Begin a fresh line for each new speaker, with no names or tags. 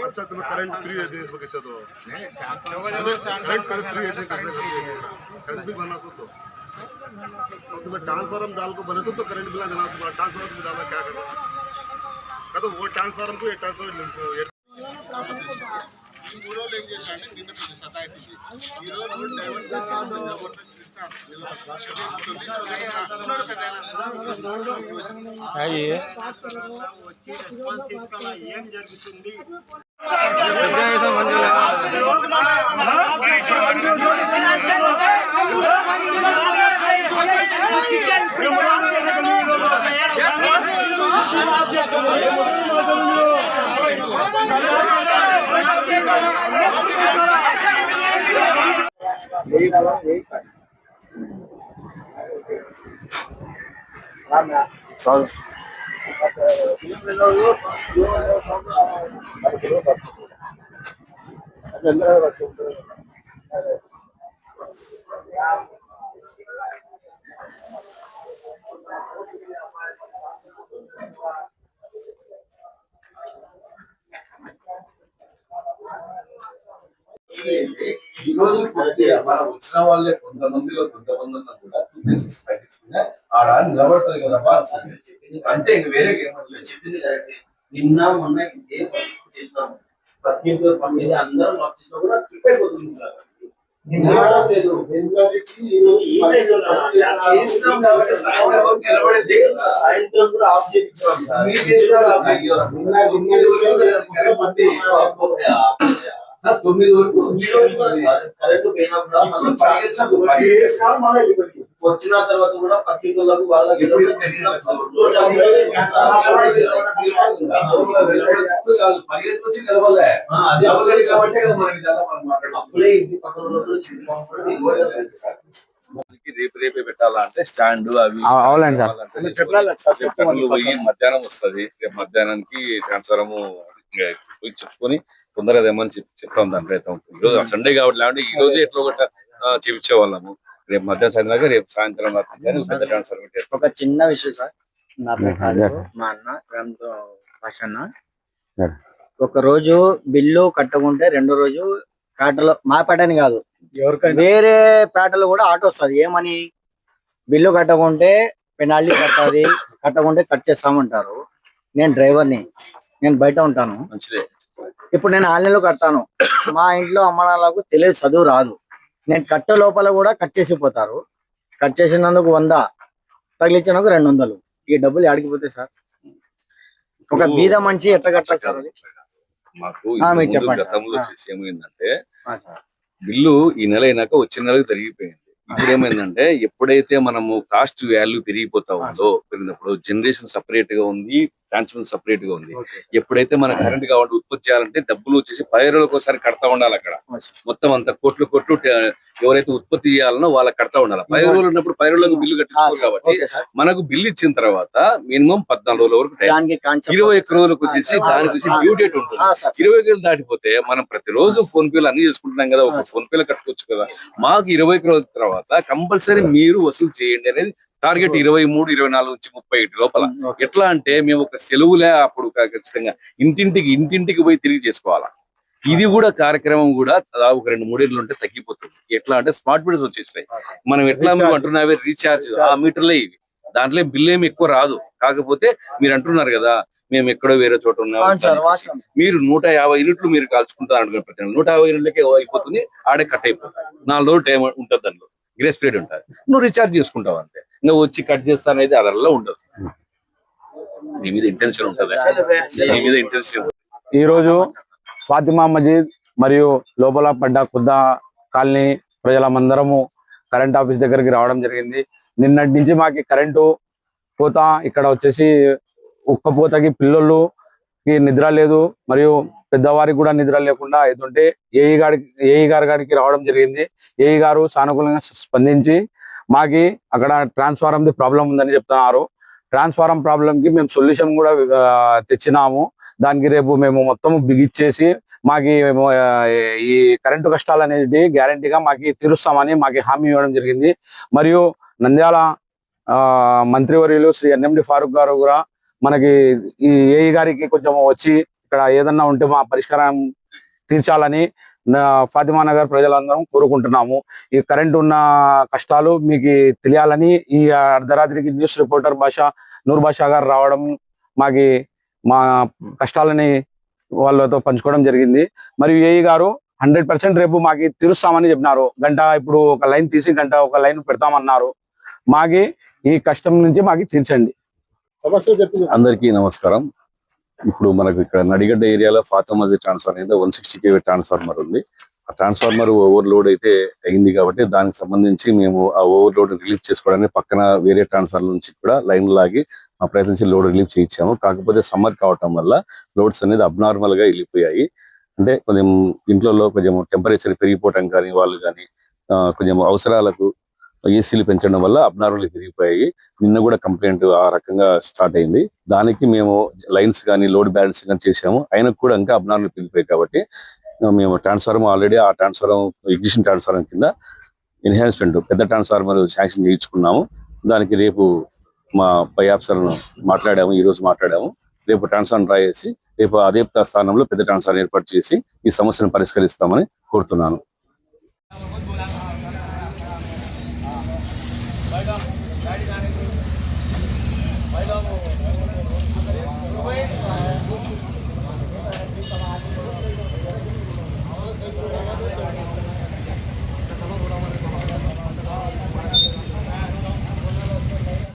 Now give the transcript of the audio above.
अच्छा तुम्हें current free है दिन इसमें कैसे तो करंट फ्री है दिन कैसे करंट बिल भरना सो तो तुम्हें ट्रांसफार्मर डाल को बने तो करंट बिल देना तुम्हारा ट्रांसफार्मर तुम्हें डालना क्या करना का तो वो ट्रांसफार्मर को ये ट्रांसफार्मर लिंक को पूरा लिंक చేశాండి నిన్న మీరు సతాయిస్తుంది ఈ రోజు రోడ్ డైవర్ట్ చేశారు ఏం జరుగుతుంది
ఈ రోజు కొద్దిగా మనం వచ్చిన వాళ్ళే కొంతమందిలో కొంతమంది కూడా ఆడ నిలబడుతుంది కదా అంటే ఇంక వేరే చెప్పింది కరెక్ట్. నిన్న మొన్న ఇదే పరిస్థితి చేసినాం. ప్రతి పండుగ అందరం ఆఫీస్లో కూడా ట్రిప్ అయిపోతుంది. చేసినాం కాబట్టి సాయంత్రం నిలబడేది సాయంత్రం కూడా ఆఫ్ చేయించాం. తొమ్మిది వరకు ఈ రోజు కరెంట్ పోయినప్పుడు వచ్చిన తర్వాత కూడా పత్రికలకు వాళ్ళకి పరిగెత్తి వచ్చి నిలబడలే. అది అవగలి కాబట్టి మనకి అప్పుడే ఇంటి పక్కన రేపే పెట్టాలా అంటే స్టాండ్ అవి పోయి మధ్యాహ్నం వస్తుంది. రేపు మధ్యాహ్నానికి ట్రాన్స్ఫారము చెప్పుకొని తొందరగా ఏమని చెప్తాం దాని ప్రయత్నం. ఈరోజు సండే కాబట్టి లేదంటే ఈ రోజే ఎట్లా ఒకట చేయించే వాళ్ళము. రేపు మధ్యాహ్నం సాయంత్రం రేపు సాయంత్రం ట్రాన్స్ఫర్.
ఒక చిన్న విషయం సార్, నా పేరు మా అన్న భాష అన్న. ఒక రోజు బిల్లు కట్టకుంటే రెండో రోజు పేటలో మా పేటని కాదు వేరే పేటలో కూడా ఆటో వస్తుంది. ఏమని బిల్లు కట్టకుంటే పెనాల్టీ కట్టాలి, కట్టకుంటే కట్ చేస్తామంటారు. నేను డ్రైవర్ని, నేను బయట ఉంటాను.
మంచిదే.
ఇప్పుడు నేను ఆన్లైన్లో కడతాను. మా ఇంట్లో అమ్మానాలకు తెలియదు, చదువు రాదు. నేను కట్ట లోపల కూడా కట్ చేసిపోతారు. కట్ చేసినందుకు 100, తగిలించినందుకు 200. ఈ డబ్బులు ఆడికిపోతాయి సార్. ఒక బీద మనిషి ఎట్లా కట్టాలి సార్?
మాకు గతంలో చేసి ఏమైందంటే బిల్లు ఈ నెల అయినాక వచ్చే నెలకు తిరిగిపోయింది. ఇప్పుడు ఏమైందంటే ఎప్పుడైతే మనము కాస్ట్ వాల్యూ పెరిగిపోతా ఉందో, పెరిగినప్పుడు జనరేషన్ సపరేట్ గా ఉంది, ట్రాన్స్మిషన్ సపరేట్ గా ఉంది. ఎప్పుడైతే మన కరెంట్ కావాలంటే ఉత్పత్తి చేయాలంటే డబ్బులు వచ్చేసి 10 రోజులకు ఒకసారి కడతా ఉండాలి. అక్కడ మొత్తం అంత కోట్లు ఎవరైతే ఉత్పత్తి చేయాలనో వాళ్ళకి కడతా ఉండాలి. 10 రోజులు ఉన్నప్పుడు 10 రోజులకు బిల్లు కట్టించుకోవాలి. కాబట్టి మనకు బిల్లు ఇచ్చిన తర్వాత మినిమం 14 రోజుల వరకు 21 రోజులకు వచ్చేసి దానికి డ్యూ డేట్ ఉంటుంది. 21 రోజులు దాటిపోతే మనం ప్రతిరోజు ఫోన్ పేలు అన్ని చేసుకుంటున్నాం కదా, ఒక ఫోన్ పేలు కట్టుకోవచ్చు కదా. మాకు 21 రోజుల తర్వాత కంపల్సరీ మీరు వసూలు చేయండి అనేది టార్గెట్. 23, 24 నుంచి 31 లోపల. ఎట్లా అంటే మేము ఒక సెలవులే అప్పుడు ఖచ్చితంగా ఇంటింటికి పోయి తిరిగి చేసుకోవాలా. ఇది కూడా కార్యక్రమం కూడా దాదాపు 2-3 ఏళ్ళు ఉంటే తగ్గిపోతుంది. ఎట్లా అంటే స్మార్ట్ మీటర్స్ వచ్చేసినాయి. మనం ఎట్లా మేము అంటున్నావే రీఛార్జ్ ఆ మీటర్లే ఇవి. దాంట్లో బిల్ ఏమి ఎక్కువ రాదు. కాకపోతే మీరు అంటున్నారు కదా మేము ఎక్కడో వేరే చోట ఉన్నాం, మీరు 150 యూనిట్లు మీరు కాల్చుకుంటారు అనుకున్న ప్రతి 150 యూనిట్లకే అయిపోతుంది. ఆడే కట్ అయిపోతుంది. 4 రోజులు టైం ఉంటుంది, దానిలో గ్రేస్ పీరియడ్ ఉంటుంది. నువ్వు రీఛార్జ్ చేసుకుంటావు అంతే. నువ్వు వచ్చి కట్ చేస్తానైతే అదల్లా ఉండదు. నీ మీద ఇంటెన్షన్ ఉంటుంది. నీ మీద ఇంటెన్షన్.
ఈ రోజు ఫాతిమా మజీద్ మరియు లోపల పడ్డ కుద్ద కాలనీ ప్రజలమందరము కరెంట్ ఆఫీస్ దగ్గరికి రావడం జరిగింది. నిన్నటి నుంచి మాకు కరెంటు పోత ఇక్కడ వచ్చేసి ఉక్కపోతకి పిల్లలకి నిద్ర లేదు, మరియు పెద్దవారికి కూడా నిద్ర లేకుండా అవుతుంటే ఏఈ గారికి రావడం జరిగింది. ఏఈ గారు సానుకూలంగా స్పందించి మాకి అక్కడ ట్రాన్స్ఫార్మర్ ప్రాబ్లం ఉందని చెప్తున్నారు. ట్రాన్స్ఫార్మర్ ప్రాబ్లం కి మేము సొల్యూషన్ కూడా తెచ్చినాము. దానికి రేపు మేము మొత్తం బిగిచ్చేసి మాకి ఈ కరెంటు కష్టాలు అనేది గ్యారంటీగా మాకి తీరుస్తామని మాకి హామీ ఇవ్వడం జరిగింది. మరియు నంద్యాల మంత్రివర్యులు శ్రీ ఎన్ఎండి ఫారూక్ గారు కూడా మనకి ఈ ఏఈ గారికి కొంచెం వచ్చి ఇక్కడ ఏదన్నా ఉంటే మా పరిష్కారం తీర్చాలని ఫాతిమా నగర్ ప్రజలందరం కోరుకుంటున్నాము. ఈ కరెంట్ ఉన్న కష్టాలు మీకు తెలియాలని ఈ అర్ధరాత్రికి న్యూస్ రిపోర్టర్ నూర్ బాషా గారు రావడం మా కష్టాలని వాళ్ళతో పంచుకోవడం జరిగింది. మరియు ఏఈ గారు 100% రేపు మాకి తీరుస్తామని చెప్పినారు. ఇప్పుడు ఒక లైన్ తీసి ఒక లైన్ పెడతామన్నారు. మాకి ఈ కష్టం నుంచి మాకి తీర్చండి.
అందరికీ నమస్కారం. ఇప్పుడు మనకు ఇక్కడ నడిగడ్డ ఏరియాలో ఫాతిమా మస్జిద్ ట్రాన్స్ఫార్మర్ అయితే 160 kV ట్రాన్స్ఫార్మర్ ఉంది. ఆ ట్రాన్స్ఫార్మర్ ఓవర్లోడ్ అయితే అయింది కాబట్టి దానికి సంబంధించి మేము ఆ ఓవర్లోడ్ రిలీఫ్ చేసుకోవడానికి పక్కన వేరే ట్రాన్స్ఫార్మర్ నుంచి కూడా లైన్ లాగి ఆ ప్రయత్నించి లోడ్ రిలీఫ్ చేయించాము. కాకపోతే సమ్మర్ కావటం వల్ల లోడ్స్ అనేది అబ్నార్మల్ గా వెళ్ళిపోయాయి. అంటే కొంచెం ఇంట్లో కొంచెం టెంపరేచర్ పెరిగిపోవటం కానీ వాళ్ళు కానీ కొంచెం అవసరాలకు ఏసీలు పెంచడం వల్ల అబ్నార్మల్ పెరిగిపోయాయి. నిన్న కూడా కంప్లైంట్ ఆ రకంగా స్టార్ట్ అయింది. దానికి మేము లైన్స్ కానీ లోడ్ బ్యాలెన్స్ కానీ చేసాము. అయినా కూడా ఇంకా అబ్నార్మల్ పెరిగిపోయాయి కాబట్టి మేము ట్రాన్స్ఫార్మర్ ఆల్రెడీ ఆ ఎగ్జిస్టింగ్ ట్రాన్స్ఫార్మర్ కింద ఎన్హాన్స్మెంట్ పెద్ద ట్రాన్స్ఫార్మర్ శాంక్షన్ చేయించుకున్నాము. దానికి రేపు మా పై ఆఫీసర్ను ఈ రోజు మాట్లాడాము. రేపు ట్రాన్స్ఫార్మర్ డ్రా చేసి రేపు అదే స్థానంలో పెద్ద ట్రాన్స్ఫార్మర్ ఏర్పాటు చేసి ఈ సమస్యను పరిష్కరిస్తామని కోరుతున్నాను.